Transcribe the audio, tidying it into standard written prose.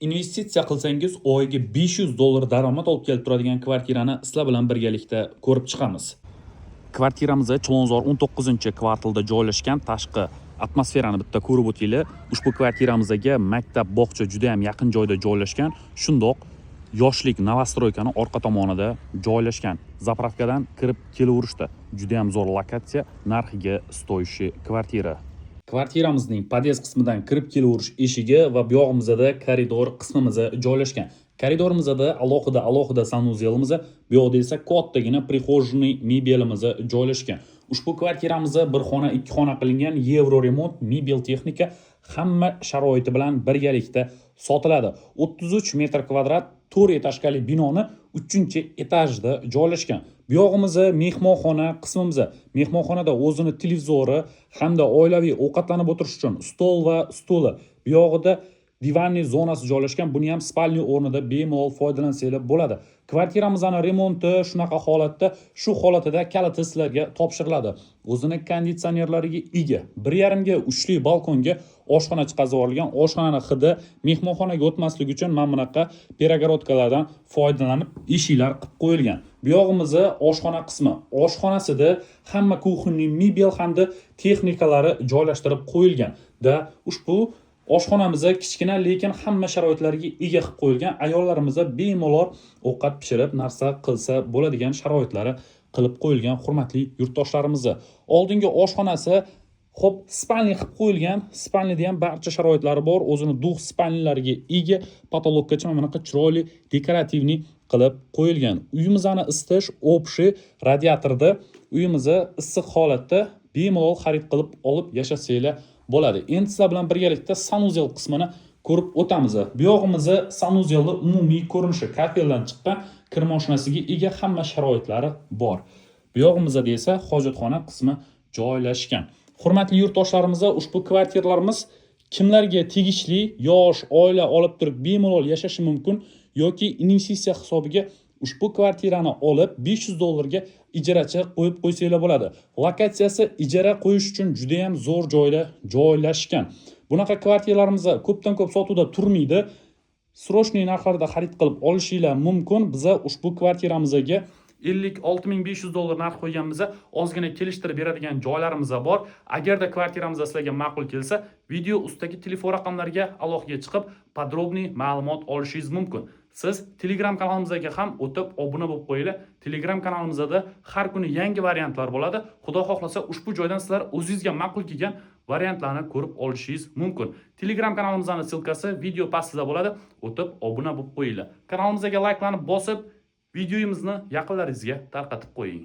Investitsiya qilsangiz oyiga $500 daromad olib kelib turadigan kvartirani sizlar bilan birgalikda ko'rib chiqamiz. Kvartiramiz Chilonzor 19-kvartalda joylashgan. Tashqi atmosferani bitta ko'rib o'tinglar. Ushbu kvartiramizga maktab, bog'cha juda ham yaqin joyda joylashgan. Shundoq yoshlik novostroykani orqa tomonida joylashgan. Zapravkadan kirib kelaverishda. Juda ham zo'r lokatsiya, narxiga stoyishi kvartira. Kvartiramizning pod'ezd qismidan kirib kelaverish eshigi va bu yog'imizda koridor qismimiz joylashgan. Koridorimizda alohida sanuzelimiz, bu yoqda esa kattagina prixojniy mebelimiz joylashgan. Ushbu kvartiramiz bir xona, ikki xona qilingan, yevro remont, mebel texnika hamma sharoiti bilan birgalikda sotiladi. 33 metr kvadrat 4 etajli binoni 3-etajda joylashgan. Bu yog'imiz mehmonxona qismimiz. Mehmonxonada o'zini televizori hamda oilaviy ovqatlanib o'tirish uchun stol va stuli. Bu yog'ida divanli zonasi joylashgan. Buni ham spalni o'rnida bemalol foydalansanglar bo'ladi. Kvartiramizning remonti shunaqa holatda, shu holatida kaliti sizlarga topshiriladi. O'zini konditsionerlariga ega. 1,5 ga uchli balkonga oshxona chiqazib yuborilgan. Oshxonaning hidi mehmonxonaga o'tmasligi uchun mana bunaqa peregorodkalardan foydalanib eshiklar qilib qo'yilgan. Bu yog'imiz oshxona qismi. Oshxonasida hamma kuxonniy mebel hamda texnikalari joylashtirib qo'yilgan. Da ushbu oshxonamiz kichkina, lekin hamma sharoitlariga ega qilib qo'yilgan. Ayollarimiz bemalol ovqat pishirib, narsa qilsa bo'ladigan sharoitlari qilib qo'yilgan. Hurmatli yurtdoshlarimiz, oldingi oshxonasi xo'p spalni qilib qo'yilgan. Spalnida ham barcha sharoitlari bor. O'zini duh spalnilariga ega, patologgacha mana bunaqa chiroyli dekorativniy qilib qo'yilgan. Uyimizni isitish общий radiatorda, uyimizni issiq holatda bemalol xarid qilib olib yashasanglar bo'ladi. Endi sizlar bilan birgalikda sanuzel qismini ko'rib o'tamiz. Bu yog'imiz sanuzelning umumiy ko'rinishi, kafeldan chiqqan, kir mashinasiga ega, hamma sharoitlari bor. Bu yog'imizda esa hojatxona qismi joylashgan. Hurmatli yurtdoshlarimiz, ushbu kvartiralarimiz kimlarga tegishli? Yosh oila olib turib bemalol yashashi mumkin yoki investitsiya hisobiga ushbu kvartirani olib $500 ga ijarachi qo'yib qo'ysanglar bo'ladi. Lokatsiyasi ijara qo'yish uchun juda ham zo'r joyda joylashgan. Bunaqa kvartiralarimiz ko'pdan ko'p sotuvda turmaydi. Srochniy narxlarda xarid qilib olishinglar mumkin. Biz ushbu kvartiramizga $56,500 narx qo'yganmiz. Ozgina kelishtirib beradigan joylarimiz bor. Agarda kvartiramiz sizlarga ma'qul kelsa, video ustidagi telefon raqamlariga alohida chiqib, podrobniy ma'lumot olishingiz mumkin. Siz Telegram kanalimizga ham o'tib obuna bo'lib qo'yinglar. Telegram kanalimizda har kuni yangi variantlar bo'ladi. Xudo xohlasa ushbu joydan sizlar o'zingizga ma'qul kelgan variantlarni ko'rib olishingiz mumkin. Telegram kanalimizning silkasi video pastida bo'ladi. O'tib obuna bo'lib qo'yinglar. Kanalimizga like'larni bosib, videomizni yaqinlaringizga tarqatib qo'ying.